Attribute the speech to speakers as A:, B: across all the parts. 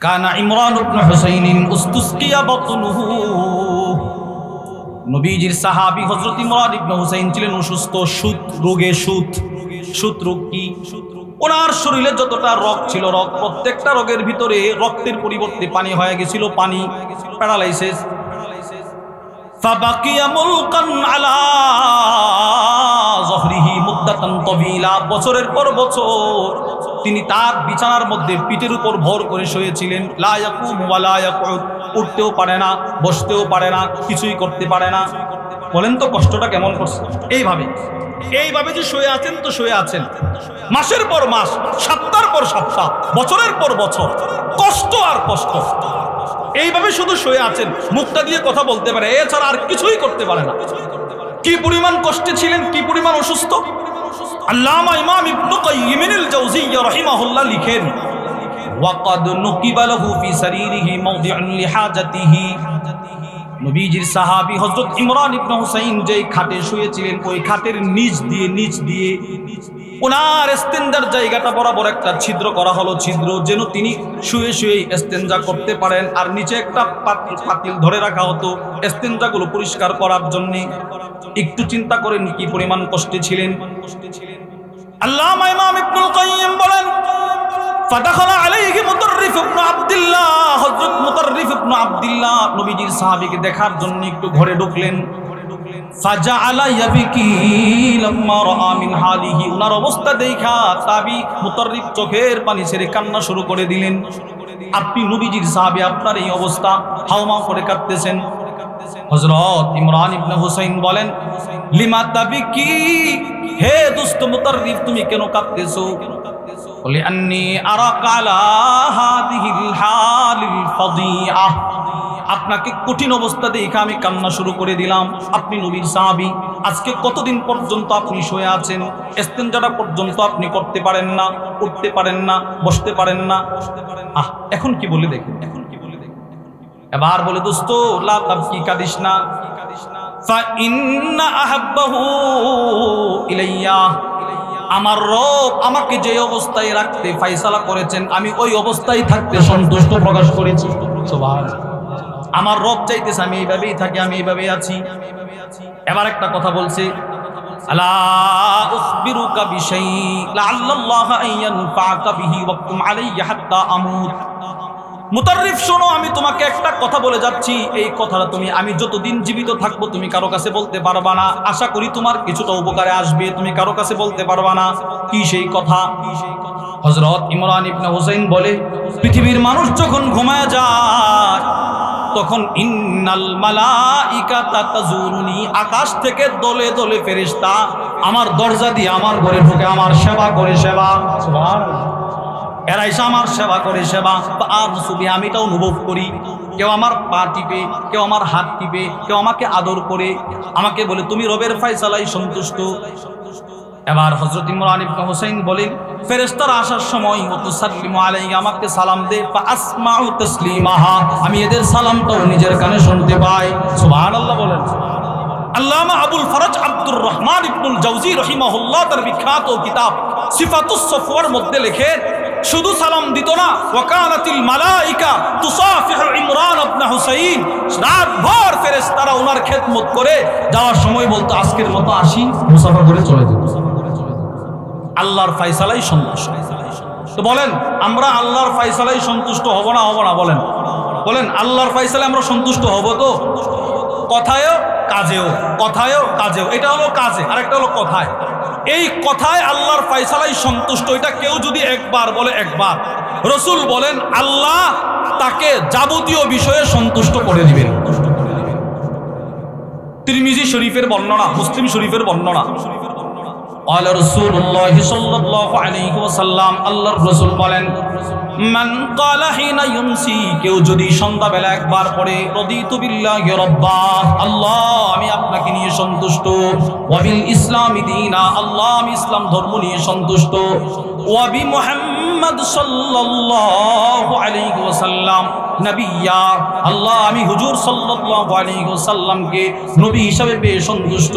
A: কানা ইমরান ইবনে হুসাইন উস্তুসকিয়া বাতনুহু। নবীজির সাহাবী হযরত ইমরান ইবনে হুসাইন ছিলেন অসুস্থ, সুত রোগ কি? ওনার শরীরে যতটা রগ ছিল, প্রত্যেকটা রগের ভিতরে রক্তের পরিবর্তে পানি হয়ে গেছিল, পানি, প্যারালাইসিস। ফাবাকিয়া মুলকান আলা যহরিহি মুদ্দাতান তাবিলা, বছরের পর বছর তিনি তার বিছানার মধ্যে পিঠের উপর ভর করে শুয়েছিলেন। লা ইয়াকুমু ওয়া লা ইয়াকুদ, উঠতেও পারে না, বসতেও পারে না, কিছুই করতে পারে না। বলেন তো কষ্টটা কেমন করছে? এইভাবে যে শুয়ে আছেন, তো শুয়ে আছেন মাসের পর মাস, সপ্তাহের পর সপ্তাহ, বছরের পর বছর, কষ্ট আর কষ্ট। এইভাবে শুধু শুয়ে আছেন, মুখটা দিয়ে কথা বলতে পারে, এছাড়া আর কিছুই করতে পারে না। কি পরিমাণ কষ্টে ছিলেন, কি পরিমাণ অসুস্থ। আল্লামা ইমাম ইবনে কাইয়িম আল জাওজিয়্যা রাহিমাহুল্লাহ লিখেন, ওয়াকাদ নুকিবা লাহু ফি সারিরিহি মাওদিউন লিহাজাতিহি। নবীজির সাহাবী হযরত ইমরান ইবনে হুসাইন যেই খাটে শুয়েছিলেন, ওই খাটের নিচ দিয়ে ওনার ইস্তেঞ্জার জায়গাটা বরাবর একটা ছিদ্র করা হলো, ছিদ্র যেন তিনি শুয়ে শুয়েই ইস্তেঞ্জা করতে পারেন। আর নিচে একটা পাতিল ধরে রাখা হতো ইস্তেঞ্জাগুলো পরিষ্কার করার জন্য। একটু চিন্তা করেন কি পরিমাণ কষ্টে ছিলেন। আল্লামা ইমাম ইবনুল কাইয়িম বলেন, ফাদাখালা আলাইহি মুতাররিফ ইবনে আব্দুল্লাহ, হযরত মুতাররিফ ইবনে আব্দুল্লাহ নবীজির সাহাবীকে দেখার জন্য একটু ঘরে ঢুকলেন। ফাজাআলা ইয়াবকি লাম্মা রাআ মিন হালিহি, ওনার অবস্থা দেখা তাবি মুতাররিফ চোখের পানি ছেড়ে কান্না শুরু করে দিলেন। আপনি নবীজির সাহাবী, আপনার এই অবস্থা, হাওমাও করে কাঁদতেছেন। হযরত ইমরান ইবনে হুসাইন বলেন, লিমা তাবিকি, হে দোস্ত মুতাররিফ, তুমি কেন কাঁদতেছো? বলে, আন্নী আরাকা আলা হাদিহিল হালিল ফাদিআ, আপনাকে কঠিন অবস্থা দেখে আমি কান্না শুরু করে দিলাম। আপনি নবীর সাহাবী, আজকে কতদিন পর্যন্ত আপনি শুয়ে আছেন, ইস্তেঞ্জাটা পর্যন্ত আপনি করতে পারেন না, উঠতে পারেন না, বসতে পারেন না। এখন কি বলে দেখেন, এবার বলে, দোস্ত লা তাবকি, কাঁদিস না। ফা ইন্না আহাব্বাহু ইলাইয়া, আমার রব আমাকে যে অবস্থায় রাখতে ফয়সালা করেছেন, আমি ওই অবস্থায় থাকতে সন্তুষ্ট প্রকাশ করেছি। সুবহানাল্লাহ। আমার রব চাইতেছে আমি এইভাবেই থাকি, আমি এইভাবেই আছি। এবার একটা কথা বলছে, আলা উখবিরুকা বিশাই লাআল্লাল্লাহা আইয়ানফাআকা বিহি ওয়াকুম আলাইহি হাত্তা আমুত। মুতাররিফ, শোনো, আমি তোমাকে একটা কথা বলে যাচ্ছি, এই কথাটা আমি যতদিন জীবিত থাকবো তুমি কারো কাছে বলতে পারবা না। আশা করি তোমার কিছুটা উপকারে আসবে, তুমি কারো কাছে বলতে পারবা না। কি সেই কথা? হযরত ইমরান ইবনে হুসাইন বলে, পৃথিবীর মানুষ যখন ঘুমায় যায়, তখন ইন্নাল মালাইকাতা তাজুরুনি, আকাশ থেকে দলে দলে ফেরেশতা আমার দরজা দিয়ে আমার ঘরে ঢুকে আমার সেবা করে। সুবহানাল্লাহ। এরা এসে আমার সেবা করে, সেবা আর সুবি আমি এটা অনুভব করি। কেউ আমার পা টিপে, কেউ আমার হাত টিপে, কেউ আমাকে আদর করে, আমাকে বলে তুমি রবের ফয়সালায় সন্তুষ্ট। এবার হযরত ইমরান ইবনে হুসাইন বলেন, ফেরেশতারা আসার সময় মুতাসাল্লিমু আলাইহি, আমাকে সালাম দে, ফা আসমাউ তাসলিমাহা, আমি এদের সালামটাও নিজের কানে শুনতে পাই। সুবহানাল্লাহ বলেন। আল্লামা আবুল ফরজ আব্দুর রহমান ইবনুল জাওজি রাহিমাহুল্লাহ তার বিখ্যাত কিতাব সিফাতুস সফওয়ার মধ্যে লেখেন, শুধু সালাম দিত না, ওয়াকানাতিল মালাইকা তুসাফিহু ইমরান ইবনে হুসাইন, রাতভর ফেরেশতারা ওনার খেদমত করে যাওয়ার সময় বলতো, আজকের মতো আসি, মুসাফা করে চলে যেত। আল্লাহর ফয়সালায় সন্তুষ্ট। তো বলেন, আমরা আল্লাহর ফয়সালায় সন্তুষ্ট হব না বলেন আল্লাহর ফয়সালায় আমরা সন্তুষ্ট হব তো? কথায়ও কাজেও। এটা হলো কাজে, আর একটা হলো কথায়। এই কথায় আল্লাহর ফয়সালায় সন্তুষ্ট, এটা কেউ যদি একবার বলে, একবার, রাসূল বলেন আল্লাহ তাকে যাবতীয় বিষয়ে সন্তুষ্ট করে দিবেন। তিরমিজি শরীফের বর্ণনা, মুসলিম শরীফের বর্ণনা, আলা রাসূলুল্লাহ সাল্লাল্লাহু আলাইহি ওয়াসাল্লাম, আল্লাহর রাসূল বলেন, মান ক্বালা হিনা ইউমসি, কেউ যদি সন্ধ্যাবেলা একবার পড়ে, রাদিতু বিল্লাহি রাব্বা, আল্লাহ আমি আপনাকে নিয়ে সন্তুষ্ট, ওয়া বিল ইসলামি দীনা, আল্লাহ আমি ইসলাম ধর্ম নিয়ে সন্তুষ্ট, ওয়া বি মুহাম্মাদ মুহাম্মদ সাল্লাল্লাহু আলাইহি ওয়াসাল্লাম নবিয়্যা, আল্লাহ আমি হুজুর সাল্লাল্লাহু আলাইহি ওয়াসাল্লামকে নবী হিসাবে পেয়ে সন্তুষ্ট।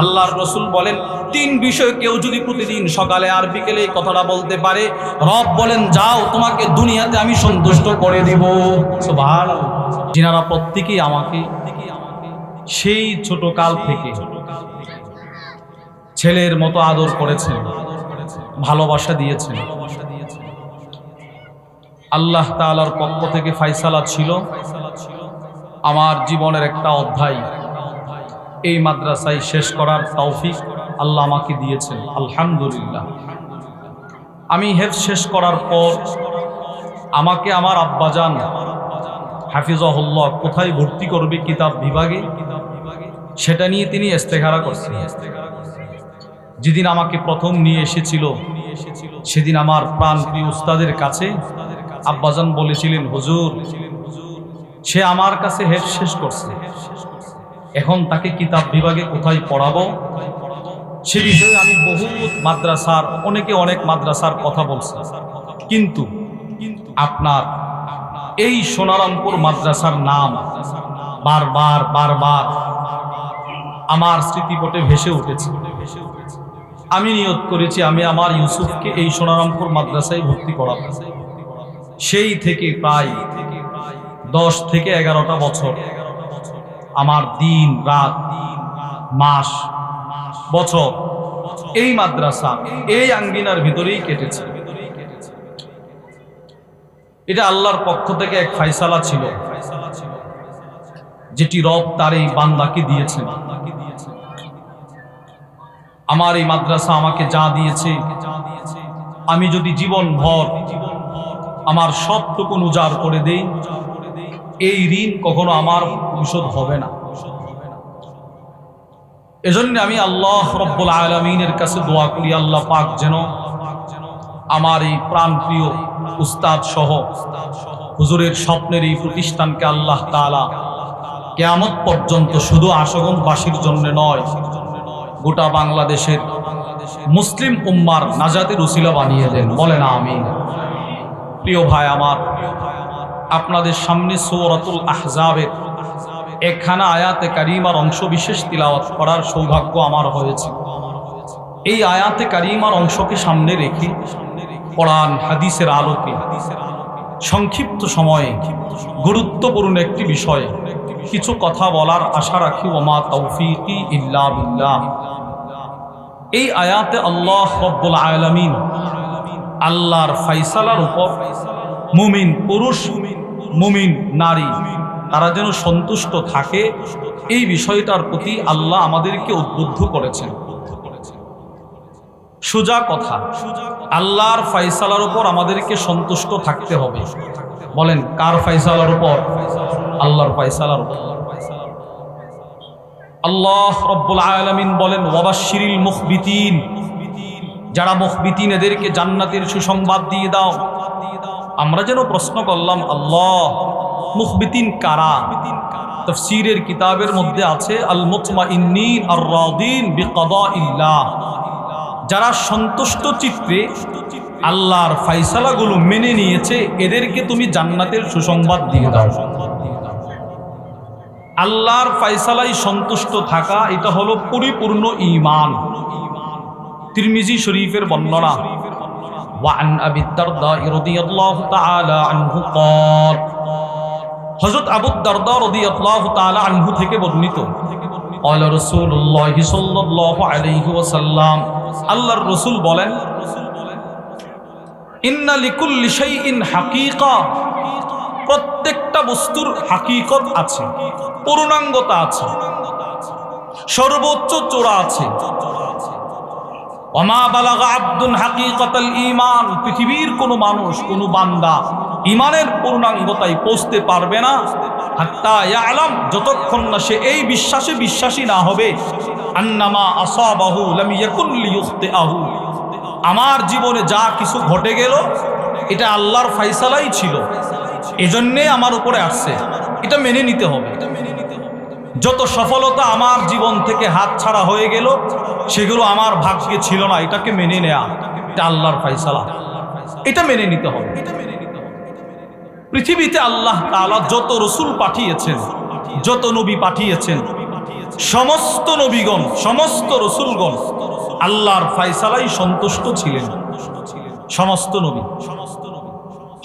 A: আল্লাহর রাসূল বলেন, তিন বিষয় কেউ যদি প্রতিদিন সকালে আর বিকেলে এই কথাটা বলতে পারে, রব বলেন যাও তোমাকে দুনিয়াতে আমি সন্তুষ্ট করে দিব। সুবহানাল্লাহ। যিনারা প্রত্যেকেই আমাকে সেই ছোট কাল থেকে ছেলের মতো আদর করেছেন, ভালোবাসা দিয়েছেন, আল্লাহ তাআলার পক্ষ থেকে ফায়সালা ছিল আমার জীবনের একটা অধ্যায় এই মাদ্রাসায় শেষ করার তৌফিক আল্লাহ আমাকে দিয়েছেন, আলহামদুলিল্লাহ। আমি হেফজ শেষ করার পর আমাকে আমার আব্বাজান হাফিজাহুল্লাহ কোথায় ভর্তি করবে কিতাব বিভাগে, সেটা নিয়ে তিনি ইস্তেখারা করছেন। যেদিন আমাকে প্রথম নিয়ে এসেছিল সেদিন আমার প্রাণপ্রিয় উস্তাদের কাছে আব্বাজান বলেছিলেন, হুজুর সে আমার কাছে হেফজ শেষ করছে, এখন তাকে কিতাব বিভাগে কোথায় পড়াবো। সে বিষয়ে আমি বহু মাদ্রাসার অনেক মাদ্রাসার কথা বলছি, কিন্তু আপনার এই সোনারামপুর মাদ্রাসার নাম বারবার আমার স্মৃতিপটে ভেসে উঠেছে। আমি নিয়ত করেছি আমি আমার ইউসুফকে এই সোনারামপুর মাদ্রাসায় ভর্তি করাবো। সেই থেকে প্রায় 10 থেকে 11টা বছর আমার দিন রাত মাস বছর এই মাদ্রাসা এই আঙ্গিনার ভিতরেই কেটেছে। এটা আল্লাহর পক্ষ থেকে এক ফায়সালা ছিল, যেটি রব তার এই বান্দাকে দিয়েছেন। আমার এই মাদ্রাসা আমাকে যা দিয়েছে, আমি যদি জীবন ভর আমার সবটুকু উজাড় করে দেই, এই ঋণ কখনো আমার পরিশোধ হবে না। এজন্য আমি আল্লাহ রব্বুল আলামিনের কাছে দোয়া করি, আল্লাহ পাক যেন আমার এই প্রাণপ্রিয় উস্তাদ সহ হুজুরের স্বপ্নের এই প্রতিষ্ঠানকে আল্লাহ তাআলা কিয়ামত পর্যন্ত শুধু আশুগঞ্জবাসীর জন্য নয়, গোটা বাংলাদেশের মুসলিম উম্মার নাজাতের উসিলা বানিয়ে দেন, বলেন আমিন। প্রিয় ভাই আমার, আপনাদের সামনে সূরাতুল আহজাবের একখানা আয়াতে কারিমার অংশ বিশেষ তিলাওয়াত করার সৌভাগ্য আমার হয়েছে। এই আয়াতে কারিমার অংশকে সামনে রেখে কোরআন হাদিসের আলোকে সংক্ষিপ্ত সময়ে গুরুত্বপূর্ণ একটি বিষয়ে কিছু কথা বলার আশা রাখি। ওমা তৌফিকি ইল্লা বিল্লাহ। এই আয়াতে আল্লাহ রব্বুল আলামিন আল্লাহর ফায়সালার উপর মুমিন পুরুষ মুমিন নারী তারা যেন সন্তুষ্ট থাকে, এই বিষয়টার প্রতি আল্লাহ আমাদেরকে উদ্বুদ্ধ করেছেন। সোজা কথা, আল্লাহর ফায়সালার উপর আমাদেরকে সন্তুষ্ট থাকতে হবে। বলেন কার ফায়সালার উপর? আল্লাহর ফায়সালার উপর। আল্লাহ রব্বুল আলামিন বলেন, ওয়াবাশশিরিল মুখবিতিন, যারা মুখবিতিন এদেরকে জান্নাতের সুসংবাদ দিয়ে দাও। আমরা যেন প্রশ্ন করলাম, আল্লাহ মুখবিতিন কারা? তাফসীরের কিতাবের মধ্যে আছে আল মুতমাইন্নিন আর রাদিন বিকাদাইল্লাহ, যারা সন্তুষ্ট চিত্তে আল্লাহর ফায়সালাগুলো মেনে নিয়েছে, এদেরকে তুমি জান্নাতের সুসংবাদ দিয়ে দাও। আল্লাহর ফায়সালায় সন্তুষ্ট থাকা, এটা হলো পরিপূর্ণ ঈমান। তিরমিজি শরীফের বর্ণনা, ওয়ান আবি দারদা রাদিয়াল্লাহু তাআলা আনহু قال, হযরত আবু দারদা রাদিয়াল্লাহু তাআলা আনহু থেকে বর্ণিত, قال রাসূলুল্লাহ সাল্লাল্লাহু আলাইহি ওয়াসাল্লাম, আল্লাহর রাসূল বলেন, ইন্না লিকুল্লি শাইইন হাকীকা, প্রত্যেকটা বস্তুর হাকিকত আছে, পূর্ণাঙ্গতা আছে, সর্বোচ্চ চূড়া আছে। ওমা বালাগা আব্দুন হাকিকাতাল ঈমান, পৃথিবীর কোনো মানুষ কোনো বান্দা ঈমানের পূর্ণাঙ্গতায় পৌঁছতে পারবে না হাত্তা ইয়ালাম, যতক্ষণ না সে এই বিশ্বাসে বিশ্বাসী না হবে, আন্নামা আসাবাহু লাম ইয়াকুন লিয়ুখতিআহু, আমার জীবনে যা কিছু ঘটে গেল এটা আল্লাহর ফায়সালাই ছিল, এজন্যে আমার উপরে আসছে, এটা মেনে নিতে হবে। যত সফলতা আমার জীবন থেকে হাত ছাড়া হয়ে গেল সেগুলো আমার ভাগ্যে ছিল না, এটাকে মেনে নেয়া, এটা আল্লাহর ফায়সালা। এটা মেনে নিতে হবে। পৃথিবীতে আল্লাহ তাআলা যত রসুল পাঠিয়েছেন, যত নবী পাঠিয়েছেন, সমস্ত নবীগণ, সমস্ত রসুলগণ আল্লাহর ফয়সালায় সন্তুষ্ট ছিলেন। সমস্ত নবী।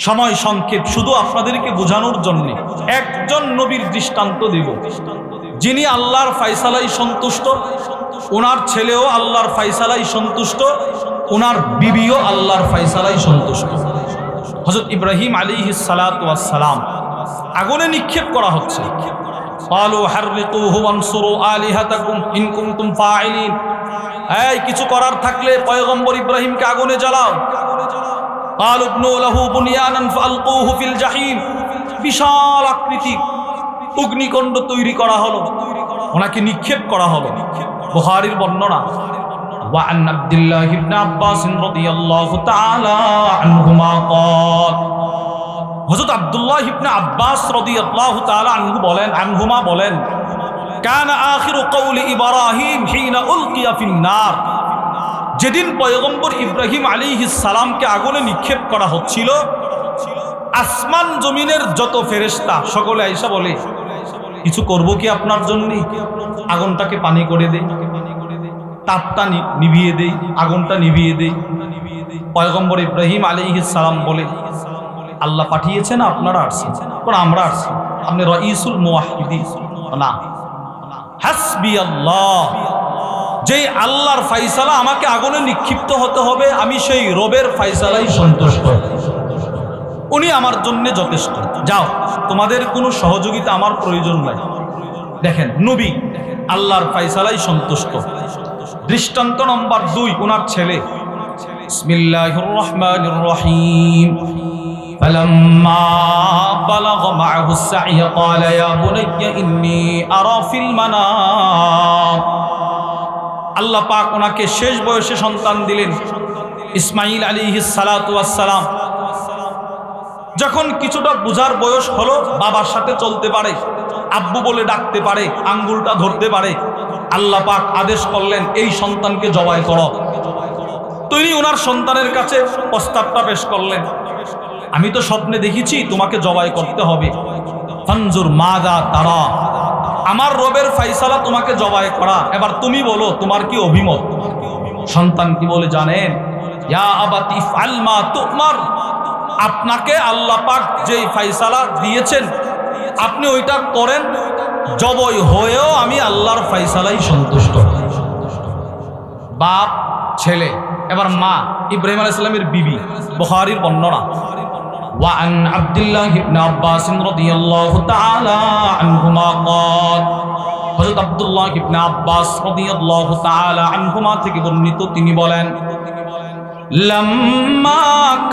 A: সময় সংক্ষেপ, শুধু আপনাদেরকে বোঝানোর জন্য একজন নবীর দৃষ্টান্ত দেব, যিনি আল্লাহর ফয়সালায় সন্তুষ্ট, ওনার ছেলেও আল্লাহর ফয়সালায় সন্তুষ্ট, ওনার বিবিও আল্লাহর ফয়সালায় সন্তুষ্ট। হযরত ইব্রাহিম আলাইহিস সালাতু ওয়াস সালাম আগুনে নিক্ষেপ করা হচ্ছে। ক্বালু হাররিকুহু ওয়ানসুরু আলিহাতাকুম ইন কুনতুম ফাইলিন। এই কিছু করার থাকলে পয়গম্বর ইব্রাহিমকে আগুনে জ্বালাও। ক্বালু ইবনু লাহু বুনিয়ানান ফালকুহু ফিল জাহিম। বিশাল আকৃতির অগ্নিকুণ্ড তৈরি করা হলো, ওনাকে নিক্ষেপ করা হলো। বুখারীর বর্ণনা। وعن عبد الله بن عباس رضي الله تعالى عنهما قال হযরত আব্দুল্লাহ ইবনে আব্বাস রাদিয়াল্লাহু তাআলা আনহুমা বলেন কানা আখিরু কওলি ইব্রাহিম হিনা উলকিয়া ফিন নার। যেদিন পয়গম্বর ইব্রাহিম আলাইহিস সালামকে আগুনে নিক্ষেপ করা হচ্ছিল, আসমান জমিনের যত ফেরেশতা সকলে আয়েশা বলে, কিছু করব কি আপনার জন্য? আগুনটাকে পানি করে দেই, তাপটা নিভিয়ে দেই, আগুনটা নিভিয়ে দেই। পয়গম্বর ইব্রাহিম আলাইহিস সালাম বলে, আল্লাহ পাঠিয়েছেন, আপনারা আসছেন, আমরা আসছি, আপনি রাইসুল মুওয়াহহিদিন না, হাসবি আল্লাহ। যেই আল্লাহর ফয়সালা আমাকে আগুনে নিক্ষিপ্ত হতে হবে, আমি সেই রবের ফয়সালাই সন্তুষ্ট, উনি আমার জন্য যথেষ্ট। যাও, তোমাদের কোনো সহযোগিতা আমার প্রয়োজন নাই। দেখেন, নবী আল্লাহর ফয়সালাই সন্তুষ্ট। দৃষ্টান্ত নম্বর 2, ওনার ছেলে। বিসমিল্লাহির রহমানির রহিম। فلما بلغ معه السعي قال يا بني إني أرى في المنام। আল্লাহ পাক ওনাকে শেষ বয়সে সন্তান দিলেন, ইসমাঈল আলাইহিস সালাতু ওয়াস সালাম। যখন কিছুটা বুঝার বয়স হলো, বাবার সাথে চলতে পারে, আব্বু বলে ডাকতে পারে, আঙ্গুলটা ধরতে পারে, আল্লাহ পাক আদেশ করলেন এই সন্তানকে জবাই করো। তিনি ওনার সন্তানের কাছে প্রস্তাবটা পেশ করলেন, আমি তো স্বপ্নে দেখেছি তোমাকে জবাই করতে হবে, ফানজুর মাযা তারা, আমার রবের ফয়সালা তোমাকে জবাই করা, এবার তুমি বলো তোমার কি অভিমত। সন্তান কি বলে জানেন? ইয়া আবাতি ইফআল মা তুমার। আপনাকে আল্লাহ পাক যেই ফয়সালা দিয়েছেন আপনি ওইটা করেন, জবাই হয়েও আমি আল্লাহর ফয়সালাই সন্তুষ্ট। বাপ ছেলে। এবার মা, ইব্রাহিম আলাইহিস সালামের বিবি। বুখারীর বর্ণনা। وعن عبد الله بن عباس رضي الله تعالى عنهما قال হযরত আব্দুল্লাহ ইবনে আব্বাস রাদিয়াল্লাহু তাআলা আনহুমা থেকে বর্ণিত, তিনি বলেন লাম্মা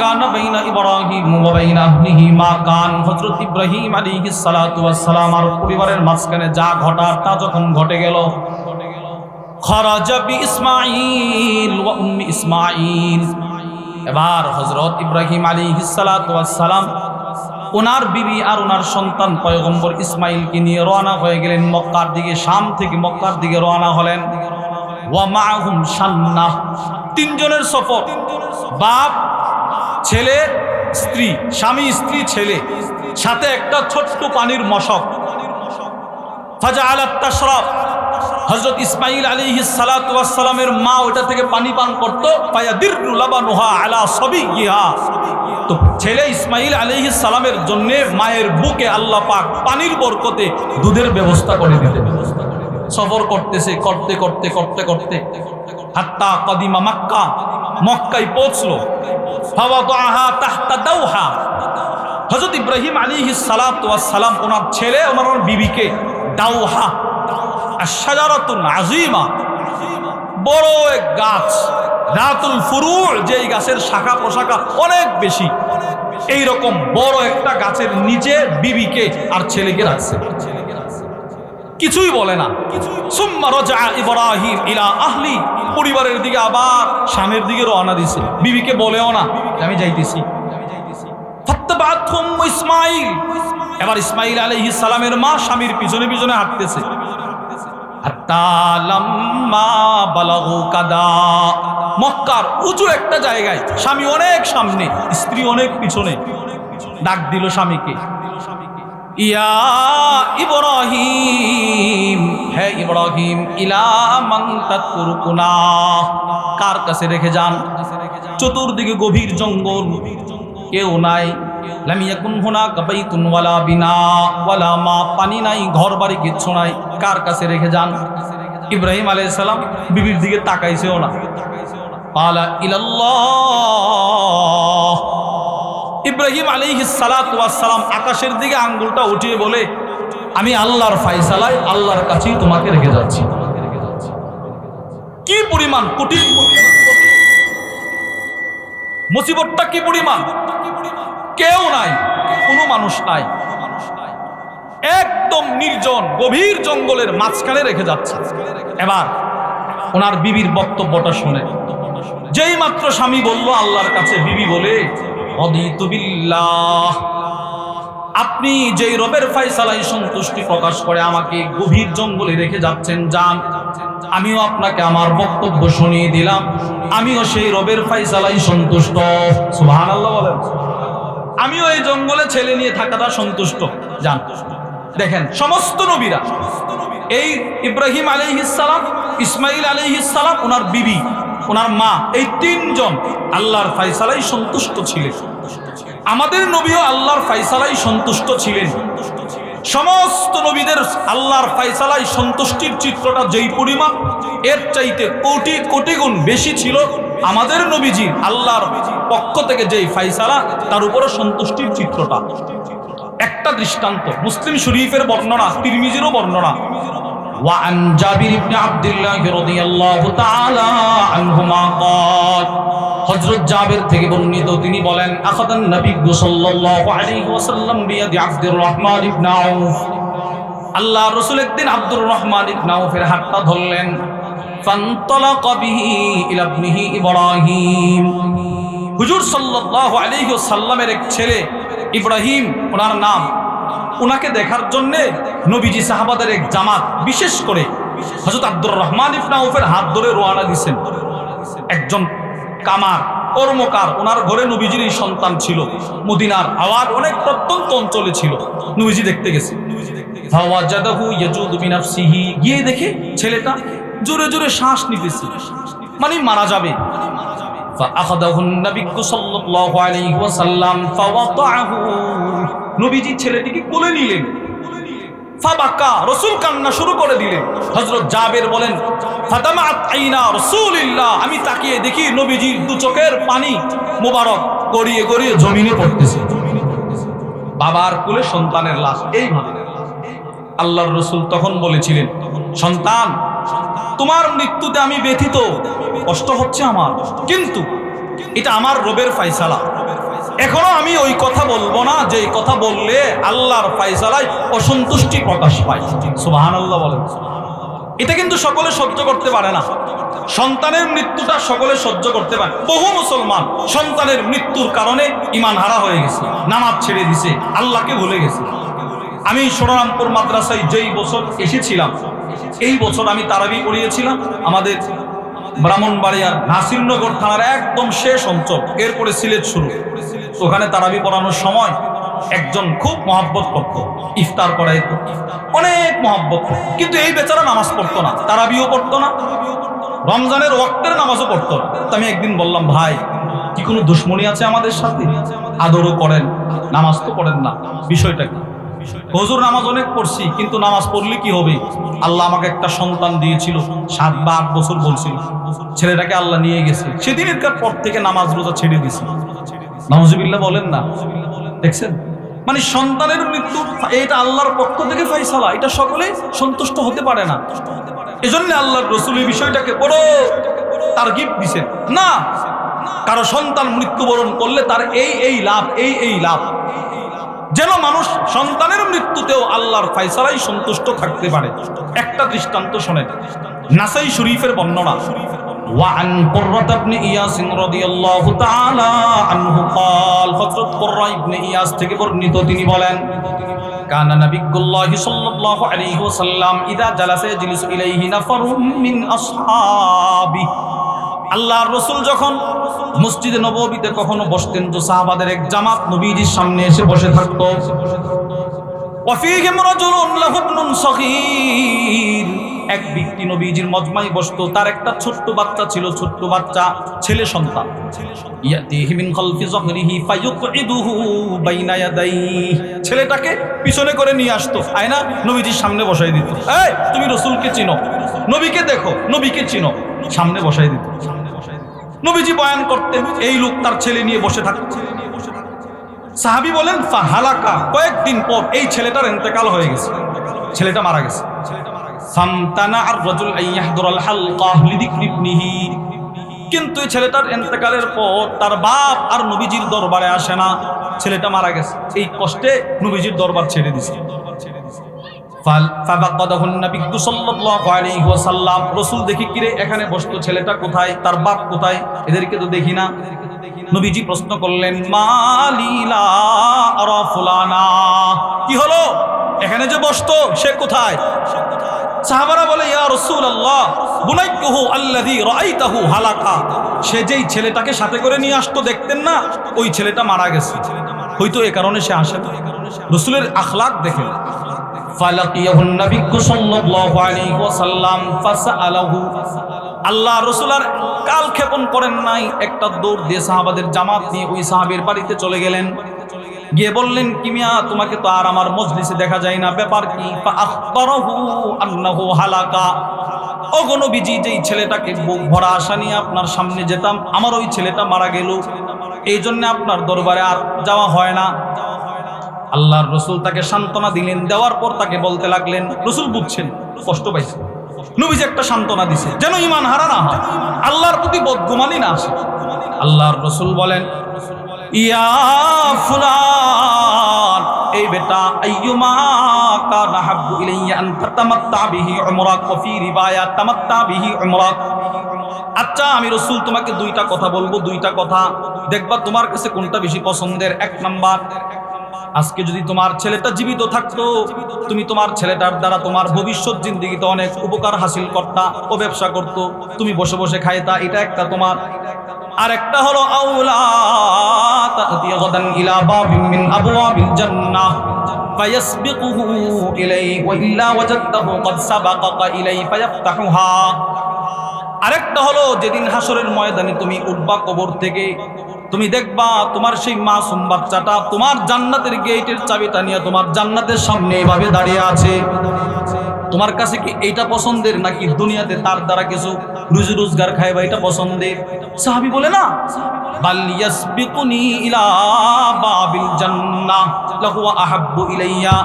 A: কানা বাইনা ইব্রাহিম ওয়া বাইনা আহলিহি মা কান। হযরত ইব্রাহিম আলাইহিস সালাতু ওয়াস সালাম আর পরিবারের মাঝখানে যা ঘটার তা যখন ঘটে গেল, খারাজা বি ইসমাঈল ওয়া উম্মি ইসমাঈল। এবার হযরত ইব্রাহিম আলাইহিস সালাতু ওয়াস সালাম ওনার বিবি আর ওনার সন্তান পয়গম্বর ইসমাঈলকে নিয়ে রওনা হয়ে গেলেন মক্কার দিকে। শাম থেকে মক্কার দিকে রওনা হলেন। ওয়া মাআহুম শান্নাহ। 3 জনের সফর, বাপ ছেলে স্ত্রী, স্বামী স্ত্রী ছেলে, সাথে একটা ছোট্ট পানির মশক। ফাজআলাত তাশরাব। হযরত ইসমাঈল আলাইহিস সালাতু ওয়াস সালামের মা ওটা থেকে পানি পান করত। ফায়াদিরু লাবানুহা আলা সাবিয়্যিহা। তো ছেলে ইসমাঈল আলাইহিস সালামের জন্য মায়ের বুকে আল্লাহ পাক পানির বরকতে দুধের ব্যবস্থা করে দিতেন। সফর করতেছে, করতে করতে করতে করতে হাত্তা কদিমা মক্কা। মক্কায় পৌঁছলো। ফাওয়াদাহা তাহতা দাওহা। হযরত ইব্রাহিম আলাইহিস সালাতু ওয়াস সালাম ওনার ছেলে ওনার বিবিকে দাওহা, আশ-শাজারাতুন আযীমা, বড় এক গাছ, যাতুল ফুরু', যেই গাছের শাখা প্রশাখা অনেক বেশি, এই রকম বড় একটা গাছের নিচে বিবিকে আর ছেলেকে রাখছে। কিছুই বলে না। সুম্মা রাজা ইব্রাহিম ইলা আহলি। পরিবারের দিকে আবার স্বামীর দিকে রওনা দিছে। বিবিকে বলেও না আমি যাইতেছি। ফাত্তাবাতুহুম ইসমাঈল। এবার ইসমাঈল আলাইহিস সালামের মা স্বামীর পিছনে পিছনে হাঁটতেছে। আর তালাম্মা বালাগু কাদা, মক্কার উঁচু একটা জায়গায়, স্বামী অনেক সামনে, স্ত্রী অনেক পিছনে, ডাক দিল স্বামীকে, ইয়া ইব্রাহিম, হে ইব্রাহিম, ইলা মান তাতরুকুনা, কার কাছে রেখে যান? চতুর্দিকে গভীর জঙ্গল, কেউ নাই। লাম ইয়াকুন হুনাকা বাইতুন ওয়ালা বিনা ওয়ালা মা, পানি নাই, ঘর বাড়ি কিচ্ছু নাই, কার কাছে রেখে যান? ইব্রাহিম আলাইহিস সালাম বিবির দিকে তাকাইছেও না। ক্বালা ইলাল্লাহ, ইব্রাহিম আলাইহিস সালাতু ওয়াস সালাম আকাশের দিকে আঙ্গুলটা উঠিয়ে বলে, আমি আল্লাহর ফায়সালায় আল্লাহর কাছেই তোমাকে রেখে যাচ্ছি। কি পরিমাণ কঠিন মুসিবতটা, কি পরিমাণ! কেউ নাই, কোনো মানুষ নাই, একদম নির্জন গভীর জঙ্গলের মাঝখানে রেখে যাচ্ছে। এবার ওনার বিবির বক্তব্যটা শুনে, যেই মাত্র স্বামী বলল আল্লাহর কাছে, বিবি বলে, রাদিতু বিল্লাহ, আপনি যেই রবের ফয়সালায় সন্তুষ্টি প্রকাশ করে আমাকে গভীর জঙ্গলে রেখে যাচ্ছেন, যান, আমিও আপনাকে আমার বক্তব্য শুনিয়ে দিলাম, আমিও সেই রবের ফয়সালায় সন্তুষ্ট। সুবহানাল্লাহ বলেন। আমিও এই জঙ্গলে ছেলে নিয়ে থাকাটা সন্তুষ্ট, যান। দেখেন, সমস্ত নবীরা, এই ইব্রাহিম আলাইহিস সালাম, ইসমাইল আলাইহিস সালাম, ওনার বিবি, ওনার মা, এই তিনজন আল্লাহর ফয়সালায় সন্তুষ্ট ছিলেন। আমাদের নবীও আল্লাহর ফয়সালায় সন্তুষ্ট ছিলেন। সমস্ত নবীদের আল্লাহর ফয়সালায় সন্তুষ্টির চিত্রটা যেই পরিমাণ, এর চাইতে কোটি কোটি গুণ বেশি ছিল আমাদের নবীজি আল্লাহর পক্ষ থেকে যেই ফয়সালা, তার উপরে সন্তুষ্টির চিত্রটা। একটা দৃষ্টান্ত, মুসলিম শরীফের বর্ণনা, তিরমিজিরও বর্ণনা। وعن جابر بن عبد الله رضي الله تعالى عنهما قال, হযরত জাবের থেকে বর্ণিত, তিনি বলেন, আখাদান নবী সাল্লাল্লাহু আলাইহি ওয়াসাল্লাম বিয়াদি আব্দুর রহমান ইবনে আউফ, আল্লাহর রাসূল একদিন আব্দুর রহমান ইবনে আউফের হাতটা ধরলেন। ফান্তালাকা বিহি ইলা ইবনিহি ইব্রাহিম, হুজুর সাল্লাল্লাহু আলাইহি ওয়াসাল্লামের এক ছেলে ইব্রাহিম, ওনার নাম, ওনাকে দেখার জন্যে নবীজি সাহাবাদের এক জামাত, বিশেষ করে হযরত আব্দুর রহমান ইবনে আউফের হাত ধরে রওনা দিয়েছেন। একজন কামার, কর্মকার, ওনার ঘরে নবীজির এই সন্তান ছিল। মদিনার আওয়াজ অনেক প্রত্যন্ত অঞ্চলে ছিল, নবীজি দেখতে গেছে। ফাওয়াজাদাহু ইয়াজুদু বিনাফসিহি, গিয়ে দেখে ছেলেটা জোরে জোরে শ্বাস নিতেছে, মানে মারা যাবে। فأخذه النبي صلى الله عليه وسلم فوضعه, নবীজি ছেলেটিকে কোলে নিলেন। ফাবাকা, রাসূল কান্না শুরু করে দিলেন। হযরত জাবের বলেন, ফাতামাত আইনা রাসূলিল্লাহ, আমি তাকিয়ে দেখি নবীজির দু চোখের পানি মোবারক গড়িয়ে গড়িয়ে জমিনে পড়তেছে। বাবার কোলে সন্তানের লাশ এইভাবে। আল্লাহর রাসূল তখন বলেছিলেন, সন্তান, তোমার মৃত্যুতে আমি ব্যথিত, কষ্ট হচ্ছে আমার, কিন্তু এটা আমার রবের ফয়সালা। এখনো আমি ওই কথা বলবো না যে কথা বললে আল্লাহর ফয়সালায় অসন্তুষ্টি প্রকাশ পায়। সুবহানাল্লাহ বলেন। এটা কিন্তু সকলে সহ্য করতে পারে না। সন্তানের মৃত্যুটা সকলে সহ্য করতে পারে। বহু মুসলমান সন্তানের মৃত্যুর কারণে ঈমান হারা হয়ে গেছে, নামাজ ছেড়ে দিছে, আল্লাহকে ভুলে গেছে। আমি সোনারামপুর মাদ্রাসায় যেই বছর এসেছিলাম, এই বছর আমি তারাবি পড়িয়েছিলাম আমাদের ব্রাহ্মণবাড়িয়ার নাসিরনগর থানার একদম শেষ অঞ্চল, এরপরে সিলেট শুরু। ওখানে তারাবি পড়ানোর সময় একজন খুব মহব্বত করতো, ইফতার করাইতো, অনেক মহব্বত, কিন্তু এই বেচারা নামাজ পড়তো না, তারাবিও পড়তো না, রমজানের ওয়াক্তের নামাজও পড়তো না। তো আমি একদিন বললাম, ভাই, কি কোনো দুশ্মনী আছে আমাদের সাথে? আদরও করেন, নামাজ তো পড়েন না, বিষয়টা কি? হুজুর, নামাজ অনেক পড়ছি, কিন্তু নামাজ পড়লে কি হবে? আল্লাহ আমাকে একটা সন্তান দিয়েছিল, 7 বা 8 বছর বলছিল, ছেলেটাকে আল্লাহ নিয়ে গেছে, সেদিনের পর থেকে নামাজ রোজা ছেড়ে দিয়েছি। নাউজুবিল্লাহ বলেন না। দেখছেন, মানে সন্তানের মৃত্যু এটা আল্লাহর পক্ষ থেকে ফয়সালা, এটা সকলে সন্তুষ্ট হতে পারে না। এজন্য আল্লাহর রাসূল এই বিষয়টাকে বড় তারগিব দিয়েছেন, না, কারো সন্তান মৃত্যুবরণ করলে তার এই লাভ, এই লাভ, যেন মানুষ সন্তানের মৃত্যুতেও আল্লাহর ফয়সালায় সন্তুষ্ট থাকতে পারে। একটা দৃষ্টান্ত শোনেন, নাসাই শরীফের বর্ণনা। وعن قرة بن إياس رضي الله تعالى عنه قال, হযরত কুররা ইবনে ইয়াস থেকে বর্ণিত, তিনি বলেন, কানা নবিয়্যুল্লাহি সাল্লাল্লাহু আলাইহি ওয়াসাল্লাম ইযা জালাসা ইয়াজলিসু ইলাইহি নাফারুম মিন আসহাবি। আল্লাহর রাসূল যখন মসজিদে নববীতে কখনো বসতেন তো সাহাবাদের এক জামাত নবীজির সামনে এসে বসে থাকতো। ওয়া ফীহিম রাজুলুন লাহু ইবনুন সাগীর, এক ব্যক্তি নবীজির মজমায় বসতো, তার একটা ছোট্ট বাচ্চা ছিল, ছোট্ট বাচ্চা ছেলে সন্তান। ইয়াতিহি মিন খালফি যহরিহি ফায়ুকঈদুহু বাইনা ইয়াদাইহি, ছেলেটাকে পিছনে করে নিয়ে আসতো, আয়না নবীজির সামনে বসাই দিত। এই তুমি রাসূলকে চিনো, নবীকে দেখো, নবীকে চিনো, সামনে বসাই দিত। নবীজি বয়ান করতেন, এই লোক তার ছেলে নিয়ে বসে থাকতো। সাহাবী বলেন ফাহালাকা, কয়েকদিন পর এই ছেলেটার ইন্তেকাল হয়ে গেছে, ছেলেটা মারা গেছে। ফামতানা আর রাজুল আন ইয়াহদুরাল হালকা লিযিকরি ইবনিহি, কিন্তু এই ছেলেটার ইন্তেকালের পর তার বাপ আর নবীজির দরবারে আসে না, ছেলেটা মারা গেছে। এই কষ্টে নবীজির দরবার ছেড়ে দিয়েছে। ফাবাকাদাহুন নবিয়্যু সাল্লাল্লাহু আলাইহি ওয়াসাল্লাম, রাসূল দেখি কিরে এখানে বসতো, ছেলেটা কোথায়, তার বাপ কোথায়, এদেরকে তো দেখি না। নবীজি প্রশ্ন করলেন মালিলা আরা ফুলানা, কি হলো, এখানে যে বসতো সে কোথায়? সাহাবারা বলে ইয়া রাসূলুল্লাহ বুনাইয়ুহু আল্লাযী রাআইতাহু হালাকা, সে যেই ছেলেটাকে সাথে করে নিয়ে আসতো দেখতেন না, ওই ছেলেটা মারা গেছে, হয়তো এই কারণে সে আসে না। রাসূলের আখলাক দেখেন। ফালাকিয়াহুন নবিয়্যু সাল্লাল্লাহু আলাইহি ওয়াসাল্লাম ফাসআলাহু, আল্লাহ রাসূল আর কালক্ষেপণ করেন নাই, একটা দৌড় দিয়ে সাহাবাদের জামাত নিয়ে ওই সাহাবীর বাড়িতে চলে গেলেন। গিয়ে বললেন কি মিয়া, তোমাকে তো আর আমার মজলিসে দেখা যায় না, ব্যাপার কি? ফাআখবারাহু আন্নাহু হালাকা, ও গো নবীজি, যেই ছেলেটাকে বুক ভরা আশা নিয়ে আপনার সামনে যেতাম, আমার ওই ছেলেটা মারা গেল, এই জন্য আপনার দরবারে আর যাওয়া হয় না। আল্লাহর রাসূল তাকে সান্ত্বনা দিলেন, দেওয়ার পর তাকে বলতে লাগলেন, রাসূল বুঝছেন কষ্ট পাইছে, নবীজি একটা সান্ত্বনা দিছে যেন ঈমান হারা না হয়, আল্লাহর প্রতি বদগুমানি না আসে। আল্লাহর রাসূল বলেন ইয়া ফুলান, এই বেটা, আইয়ুমা কানা হাব্বু ইলাইয়া আন তাতামাত্তা বিহি উমরাক ওয়া ফি রিওয়ায়াত তামাত্তা বিহি উমরাক। আচ্ছা আমি রাসূল তোমাকে দুইটা কথা বলবো, দুইটা কথা দেখবা তোমার কাছে কোনটা বেশি পছন্দের। এক নাম্বার, আজকে যদি তোমার ছেলেটা জীবিত থাকতো, তুমি তোমার ছেলেটার দ্বারা তোমার ভবিষ্যৎ জিন্দেগিতে অনেক উপকার হাসিল করতা, ও ব্যবসা করতো, তুমি বসে বসে খাইতা, এটা একটা তোমার। আর একটা হলো আউলা তাতি গাদান ইলা বাবিন মিন আবওয়াবিল জান্নাহ ফায়াসবিকুহু ইলাইহি ওয়া ইল্লা ওয়াজাদতাহু ক্বাদ সাবাকাকা ইলাইহি ফায়াফতাহুহা। আরেকটা হলো যেদিন হাসরের ময়দানে তুমি উঠবা কবর থেকে, তুমি দেখবা তোমার সেই মাসুম বাচ্চাটা তোমার জান্নাতের গেটের চাবিটা নিয়ে তোমার জান্নাতের সামনে এভাবে দাঁড়িয়ে আছে। তোমার কাছে কি এইটা পছন্দের, নাকি দুনিয়াতে তার দ্বারা কিছু রুজি রোজগার খাইবা, এটা পছন্দের? সাহাবী বলে না, বাল ইয়াসবিকুনি ইলা বাবিল জান্নাহ লাহু আহাব্বু ইলাইয়া।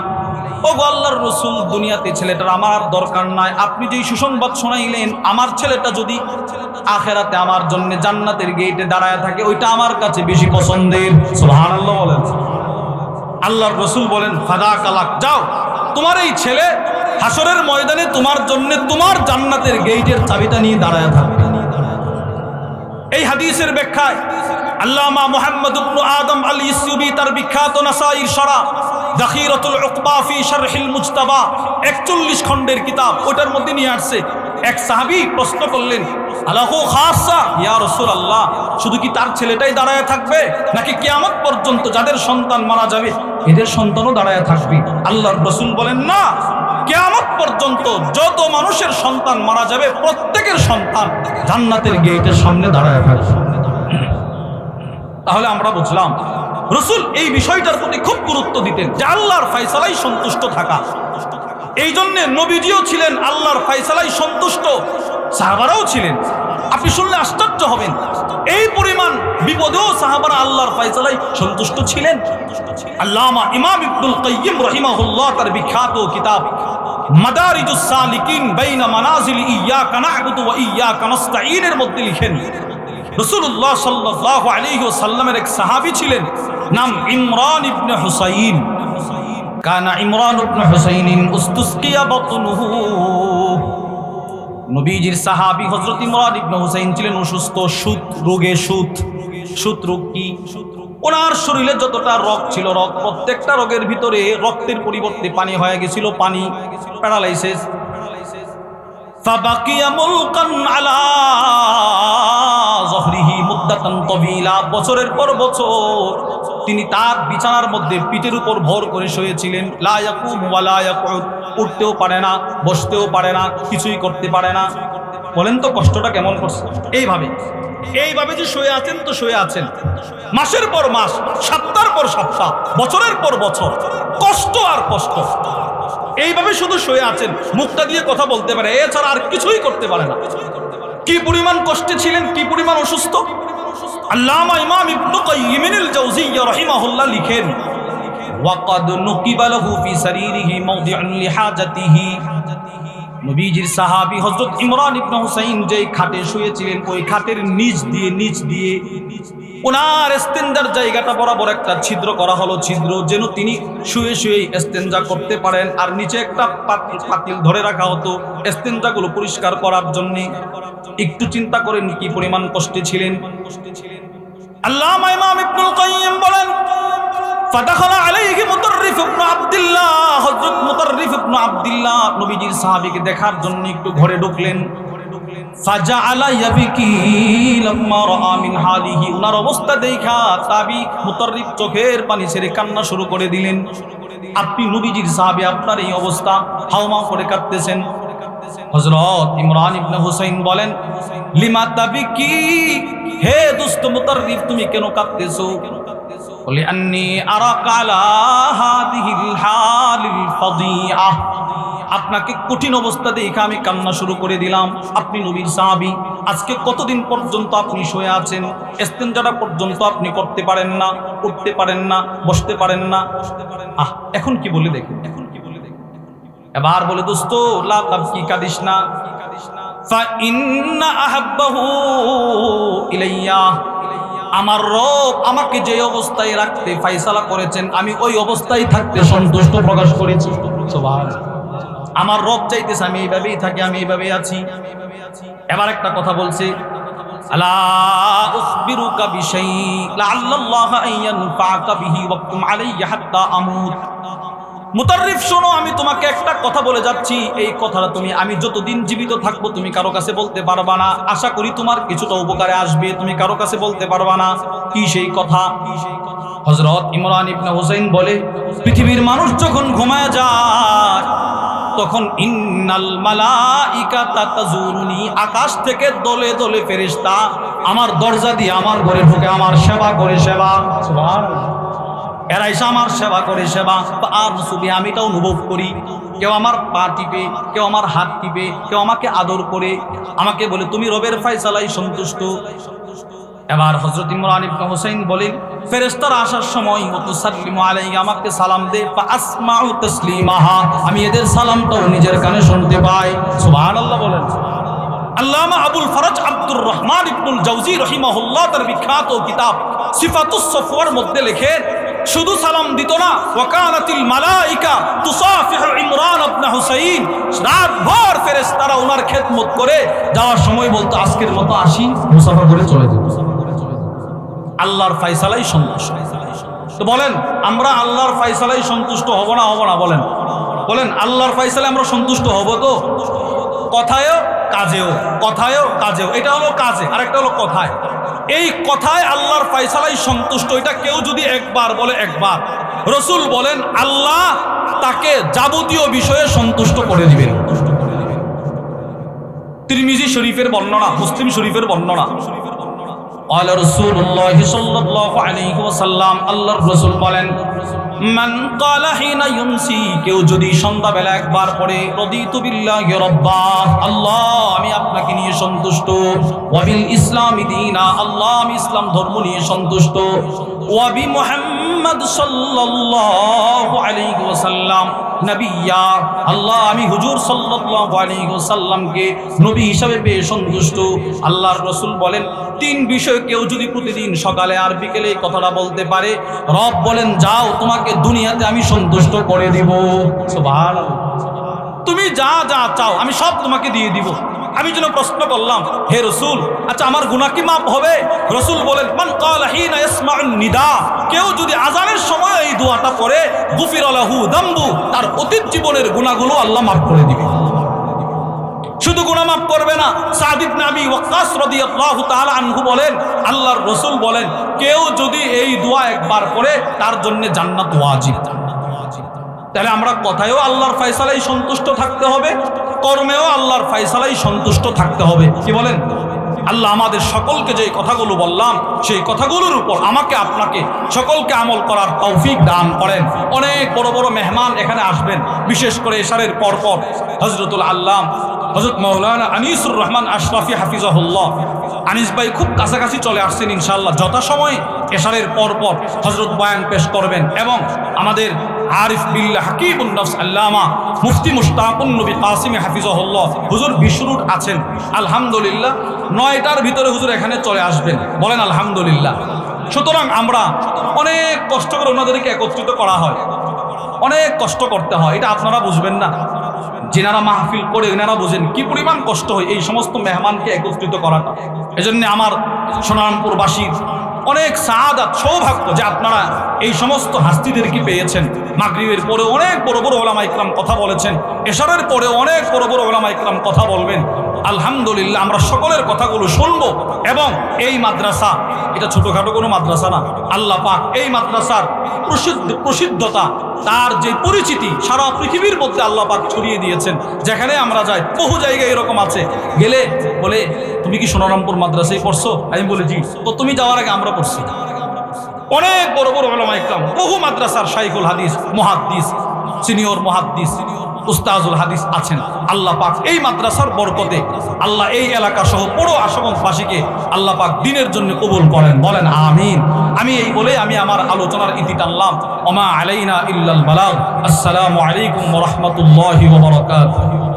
A: ও গো আল্লাহর রাসূল, দুনিয়াতে ছেলেটার আমার দরকার নাই, আপনি যেই সুসংবাদ শোনাইলেন, আমার ছেলেটা যদি আখিরাতে আমার জন্য জান্নাতের গেটে দাঁড়ায় থাকে, ওইটা আমার কাছে বেশি পছন্দের। সুবহানাল্লাহ বলেন। আল্লাহর রাসূল বলেন ফাদাকালাক, যাও, তোমার এই ছেলে হাসরের ময়দানে তোমার জন্য তোমার জান্নাতের গেটের চাবিটা নিয়ে দাঁড়ায় থাকবে। এই হাদিসের ব্যাখ্যায় আল্লামা মুহাম্মদ ইবনে আদম আল ইসুবি তার বিখ্যাত নাসাইর শরা যাখিরাতুল উকবা ফি শারহিল মুজতাবা 41 খণ্ডের কিতাব, ওটার মধ্যে নিয়ে আসছে। এক সাহাবী প্রশ্ন করলেন, আলাহু খাসা ইয়া রাসূলুল্লাহ, শুধু কি তার ছেলেটাই দাঁড়ায় থাকবে, নাকি কিয়ামত পর্যন্ত যাদের সন্তান মারা যাবে এদের সন্তানও দাঁড়ায় থাকবে? আল্লাহর রাসূল বলেন না, কিয়ামত পর্যন্ত যত মানুষের সন্তান মারা যাবে প্রত্যেকের সন্তান জান্নাতের গেটের সামনে দাঁড়ায় থাকবে। তাহলে আমরা বুঝলাম রাসূল এই বিষয়টার প্রতি খুব গুরুত্ব দিতেন যে আল্লাহর ফয়সালায় সন্তুষ্ট থাকা। এই জন্য নবীজিও ছিলেন আল্লাহর ফয়সালায় সন্তুষ্ট, সাহাবারাও ছিলেন। আপনি শুনলে আশ্চর্য হবেন, এই পরিমাণ বিপদেও সাহাবারা আল্লাহর ফয়সালায় সন্তুষ্ট ছিলেন। আল্লামা ইমাম ইবনুল কাইয়্যিম রাহিমাহুল্লাহ তার বিখ্যাত কিতাব মাদারিজুস সালিকিন বাইনা মানাজিল ইয়াকা না'বুদু ওয়া ইয়াকা নাস্তাঈনের মধ্যে লিখেন, রাসূলুল্লাহ সাল্লাল্লাহু আলাইহি ওয়াসাল্লামের এক সাহাবী ছিলেন, নাম ইমরান ইবনে হুসাইন। কানা ইমরান ইবনে হুসাইনিন উস্তুসকিয়া বাতনুহু, নবীজির সাহাবী হযরত ইমরান ইবনে হুসাইন ছিলেন অসুস্থ, সুত রোগে। সুত রোগ কি? ওনার শরীরে যতটা রগ ছিল, রগ প্রত্যেকটা রগের ভিতরে রক্তের পরিবর্তে পানি হয়ে গেছিল, পানি, প্যারালাইসিস। ফাবাকিয়া মুলকান আলা যহরিহি মুদ্দাতান তাওয়িলা, বছরের পর বছর তিনি তার বিছানার মধ্যে পিঠের উপর ভর করে শুয়েছিলেন। লা ইয়াকুমু ওয়া লা ইয়াকুদ, উঠতেও পারে না, বসতেও পারে না, কিছুই করতে পারে না। বলেন তো কষ্টটা কেমন করছে? এইভাবে যে শুয়ে আছেন, তো শুয়ে আছেন মাসের পর মাস, সপ্তাহের পর সপ্তাহ, বছরের পর বছর, কষ্ট আর কষ্ট। এইভাবে শুধু শুয়ে আছেন, মুখটা দিয়ে কথা বলতে পারে, এছাড়া আর কিছুই করতে পারে না। কি পরিমাণ কষ্টে ছিলেন, কি পরিমাণ অসুস্থ। আল্লামা ইমাম ইবনে কাইয়িম আল জাওজিয়্যা রাহিমাহুল্লাহ লিখেন, ওয়াকাদ নুকিবা লাহু ফি সারিরিহি মাওদিউন লিহাজাতিহি। নবীজির সাহাবী হযরত ইমরান ইবনে হুসাইন যেই খাটে শুয়েছিলেন, ওই খাটের নিচ দিয়ে ওনার ইস্তেঞ্জার জায়গাটা বরাবর একটা ছিদ্র করা হলো, ছিদ্র যেন তিনি শুয়ে শুয়েই ইস্তেঞ্জা করতে পারেন। আর নিচে একটা পাতিল ধরে রাখা হতো ইস্তেঞ্জাগুলো পরিষ্কার করার জন্য। একটু চিন্তা করেন কি পরিমাণ কষ্টে ছিলেন। আল্লামা ইমাম ইবনুল কাইয়িম বলেন, ফাদাখালা আলাইহি মুতাররিফ ইবনে আব্দুল্লাহ, হযরত মুতাররিফ ইবনে আব্দুল্লাহ নবীজির সাহাবীকে দেখার জন্য একটু ঘরে ঢুকলেন। ফাজাআলা ইয়াবকি লাম্মা রাআ মিন হালিহি, ওনার অবস্থা দেখা তাবি মুতাররিফ চোখের পানি ছেড়ে কান্না শুরু করে দিলেন। আপনি নবীজির সাহাবী, আপনার এই অবস্থা, হাওমাও করে কাঁদতেছেন। হযরত ইমরান ইবনে হুসাইন বলেন, লিমা তাবিকি, হে দোস্ত মুতাররিফ তুমি কেন কাঁদতেছো? বলে, আন্নী আরাকা আলা হাদিহিল হালিল ফাদিআহ, আপনাকে কঠিন অবস্থা দেখে আমি কান্না শুরু করে দিলাম। আপনি নবীর সাহাবী, আজকে কতদিন পর্যন্ত আপনি শুয়ে আছেন, ইস্তেঞ্জাটা পর্যন্ত আপনি করতে পারেন না, উঠতে পারেন না, বসতে পারেন না। এখন কি বলে দেখেন, এবার বলে, দোস্ত লা তাবকি, কাঁদিস না। ফা ইন্না আহাব্বাহু ইলাইয়া, আমার রব আমাকে যে অবস্থায় রাখতে ফয়সালা করেছেন, আমি ওই অবস্থায় থাকতে সন্তুষ্ট প্রকাশ করেছি। সুবহানাল্লাহ, আমার রব চাইতেছে আমি এইভাবেই থাকি, আমি এইভাবেই আছি। এবার একটা কথা বলছে, আলা উখবিরুকা বিশাই লাআল্লাল্লাহা আইয়ানফাআকা বিহি ওয়াকুম আলাইহি হাত্তা আমুত। মুতাররিফ শোনো, আমি তোমাকে একটা কথা বলে যাচ্ছি, এই কথাটা তুমি, আমি যতদিন জীবিত থাকবো তুমি কারো কাছে বলতে পারবা না। আশা করি তোমার কিছুটা উপকারে আসবে, তুমি কারো কাছে বলতে পারবা না। কি সেই কথা? হযরত ইমরান ইবনে হুসাইন বলে, পৃথিবীর মানুষ যখন ঘুমায় যায় তখন ইন্নাল মালাইকাতা তাজুরুনি, আকাশ থেকে দলে দলে ফেরেশতা আমার দরজা দিয়ে আমার ঘরে ঢুকে আমার সেবা করে, সেবা, সুবহানাল্লাহ, এরা এসে আমার সেবা করে, সেবা। আর সুবি আমি এটা অনুভব করি, কেউ আমার পা টিপে, কেউ আমার হাত টিপে, কেউ আমাকে আদর করে, আমাকে বলে তুমি রবের ফয়সালায় সন্তুষ্ট। এবার হযরত ইমরান ইবনে হুসাইন বলেন, ফেরেশতারা আসার সময় মুতাসাল্লিমু আলাইহি, আমাকে সালাম দে, ফা আসমাউ তাসলিমাহা, আমি এদের সালামটাও নিজের কানে শুনতে পাই। সুবহানাল্লাহ বলেন। আল্লামা আবুল ফরজ আব্দুর রহমান ইবনুল জাওজি রাহিমাহুল্লাহ তার বিখ্যাত কিতাব সিফাতুস সফওয়ার মধ্যে লেখেন, শুধু সালাম দিত না, ওয়াকানাতিল মালাইকা তুসাফিহু ইমরান ইবনে হুসাইন, রাত ভর ফেরেশতারা ওনার খেদমত করে যাওয়ার সময় বলতো আজকের মতো আসি, মুসাফা করে চলে যেত। আল্লাহর ফয়সালাই সন্তুষ্ট। তো বলেন, আমরা আল্লাহর ফয়সালাই সন্তুষ্ট হব না, হব না? বলেন বলেন, আল্লাহর ফয়সালায় আমরা সন্তুষ্ট হব তো? কথায়ও কাজেও, কথায়ও কাজেও। এটা হলো কাজে, আর একটা হলো কথায়। এই কথায় আল্লাহর ফয়সালাই সন্তুষ্ট, এটা কেউ যদি একবার বলে, একবার, রাসূল বলেন আল্লাহ তাকে যাবতীয় বিষয়ে সন্তুষ্ট করে দিবেন। তিরমিজি শরীফের বর্ণনা, মুসলিম শরীফের বর্ণনা, ক্বালা রাসূলুল্লাহ সাল্লাল্লাহু আলাইহি ওয়াসাল্লাম, আল্লাহর রাসূল বলেন, মান ক্বালা হিনা ইউমসি, কেউ যদি সন্ধ্যাবেলা একবার পড়ে, রাদিতু বিল্লাহি রাব্বা, আল্লাহ আমি আপনাকে নিয়ে সন্তুষ্ট, ওয়া বিল ইসলামি দীনা, আল্লাহ আমি ইসলাম ধর্ম নিয়ে সন্তুষ্ট, ওয়া বি মুহাম্মদ সাল্লাল্লাহু আলাইহি ওয়াসাল্লাম নবিয়্যা, আল্লাহ আমি হুজুর সাল্লাল্লাহু আলাইহি ওয়াসাল্লামকে নবী হিসাবে পেয়ে সন্তুষ্ট। আল্লাহর রাসূল বলেন, তিন বিষয় কেউ যদি প্রতিদিন সকালে আর বিকেলে এই কথাটা বলতে পারে, রব বলেন যাও তোমাকে দুনিয়াতে আমি সন্তুষ্ট করে দিব। সুবহানাল্লাহ, তুমি যা যা চাও আমি সব তোমাকে দিয়ে দিব। আমি যেন প্রশ্ন করলাম, হে রসুল, আচ্ছা আমার গুনাহ কি মাফ হবে? রসুল বলেন, মান ক্বালা হিনা ইয়াসমাউন নিদা, কেউ যদি আযানের সময় এই দোয়াটা পড়ে, গুফিরা লাহু যামবু, তার অতীত জীবনের গুনাহগুলো আল্লাহ মাফ করে দিবে। শুধু গুনাহ মাফ করবে না, সাদ ইবনে আবি ওয়াক্কাস রাদিয়াল্লাহু তাআলা আনহু বলেন, আল্লাহর রাসূল বলেন, কেউ যদি এই দোয়া একবার পড়ে তার জন্য জান্নাত ওয়াজিব। তাহলে আমরা কথায়ও আল্লাহর ফয়সালায় সন্তুষ্ট থাকতে হবে, কর্মেও আল্লাহর ফয়সালায় সন্তুষ্ট থাকতে হবে। কি বলেন? আল্লাহ আমাদের সকলকে যে কথাগুলো বললাম সেই কথাগুলোর উপর আমাকে আপনাকে সকলকে আমল করার তৌফিক দান করেন। অনেক বড় বড় মেহমান এখানে আসবেন, বিশেষ করে এশারের পরপর হযরতুল আল্লাম হযরত মাওলানা আনিসুর রহমান আশরাফি হাফিজাহুল্লাহ, আনিস ভাই খুব কাছাকাছি চলে আসছেন। ইনশাআল্লাহ যথাসময়ে এশারের পরপর হযরত বয়ান পেশ করবেন এবং আমাদের আরিফ বিল্লাহ হাকিমুন নফস আল্লামা মুফতি মুশতাকুন নবী কাসিম হাফিজাহুল্লাহ হুজুর বিশরুট আছেন। আলহামদুলিল্লাহ 9টার ভিতরে হুজুর এখানে চলে আসবেন, বলেন আলহামদুলিল্লাহ। সুতরাং আমরা অনেক কষ্ট করে ওনাদেরকে একত্রিত করা হয়, অনেক কষ্ট করতে হয়, এটা আপনারা বুঝবেন না। যেনারা মাহফিল করে এনারা বোঝেন কি পরিমাণ কষ্ট হয় এই সমস্ত মেহমানকে একত্রিত করাটা। এজন্য আমার সোনারামপুরবাসীর অনেক সাআদাত, সৌভাগ্য যে আপনারা এই সমস্ত হাস্তিদেরকে পেয়েছেন। মাগরিবের পরে অনেক বড় বড় ওলামা ইকরাম কথা বলেছেন, এশারের পরে অনেক বড় বড় ওলামা ইকরাম কথা বলবেন। আলহামদুলিল্লাহ আমরা সকলের কথাগুলো শুনবো এবং এই মাদ্রাসা এটা ছোটখাটো কোনো মাদ্রাসা না। আল্লাহ পাক এই মাদ্রাসার প্রসিদ্ধতা, তার যে পরিচিতি সারা পৃথিবীর মধ্যে আল্লাহ পাক ছড়িয়ে দিয়েছেন। যেখানে আমরা যাই বহু জায়গায় এরকম আছে, গেলে বলে তুমি কি সোনারামপুর মাদ্রাসায় পড়ছো? আমি বলি জি। তো তুমি যাওয়ার আগে আমরা পড়ছি। অনেক বড় বড় উলামা ইকরাম বহু মাদ্রাসার শাইখুল হাদিস, মুহাদ্দিস, সিনিয়র মুহাদ্দিস, উস্তাজুল হাদিস আছেন। আল্লাহ পাক এই মাদ্রাসার বরকতে আল্লাহ এই এলাকা সহ পুরো আশাবাদবাসীকে আল্লাহ পাক দ্বীনের জন্য কবুল করেন, বলেন আমিন। আমি এই বলে আমি আমার আলোচনার ইতি টানলাম। ওমা আলাইনা ইল্লাল বালাগ। আসসালামু আলাইকুম ওয়া রাহমাতুল্লাহি ওয়া বারাকাতুহু।